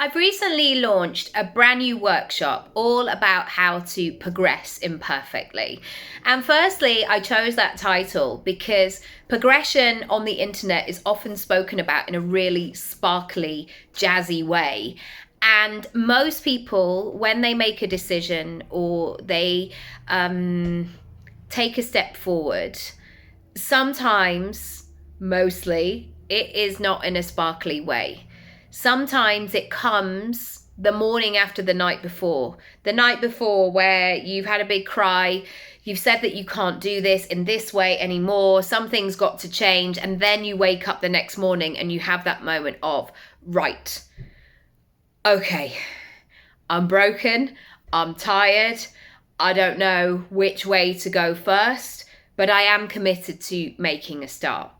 I've recently launched a brand new workshop all about how to progress imperfectly. And firstly, I chose that title because progression on the internet is often spoken about in a really sparkly, jazzy way. And most people, when they make a decision or they take a step forward, sometimes, mostly, it is not in a sparkly way. Sometimes it comes the morning after the night before. The night before where you've had a big cry, you've said that you can't do this in this way anymore, something's got to change, and then you wake up the next morning and you have that moment of, right, okay, I'm broken, I'm tired, I don't know which way to go first, but I am committed to making a start.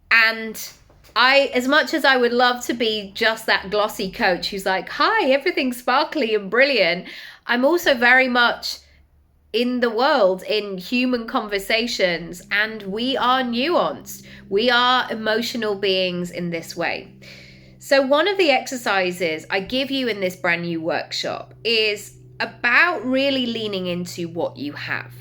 And as much as I would love to be just that glossy coach who's like, hi, everything's sparkly and brilliant, I'm also very much in the world, in human conversations, and we are nuanced. We are emotional beings in this way. So one of the exercises I give you in this brand new workshop is about really leaning into what you have.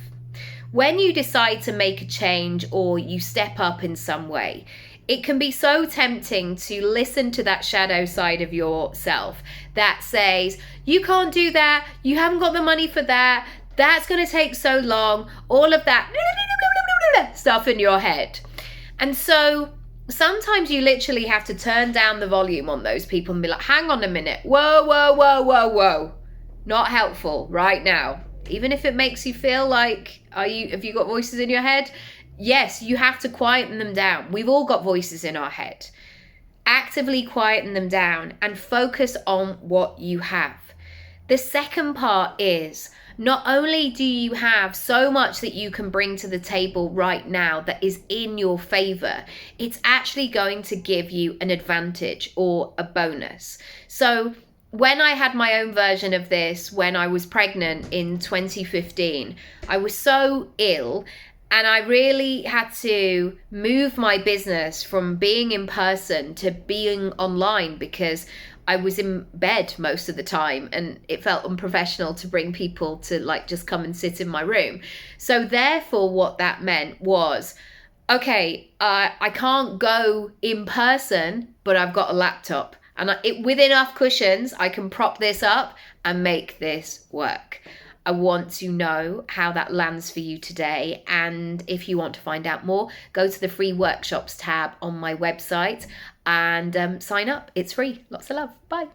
When you decide to make a change or you step up in some way, it can be so tempting to listen to that shadow side of yourself that says, you can't do that, you haven't got the money for that, that's going to take so long, all of that stuff in your head. And so sometimes you literally have to turn down the volume on those people and be like, hang on a minute, whoa, whoa, whoa, whoa, whoa. Not helpful right now. Even if it makes you feel like, have you got voices in your head? Yes, you have to quieten them down. We've all got voices in our head. Actively quieten them down and focus on what you have. The second part is, not only do you have so much that you can bring to the table right now that is in your favor, it's actually going to give you an advantage or a bonus. So when I had my own version of this, when I was pregnant in 2015, I was so ill and I really had to move my business from being in person to being online because I was in bed most of the time and it felt unprofessional to bring people to just come and sit in my room. So therefore what that meant was, okay, I can't go in person, but I've got a laptop. And with enough cushions, I can prop this up and make this work. I want to know how that lands for you today. And if you want to find out more, go to the free workshops tab on my website and sign up. It's free. Lots of love. Bye.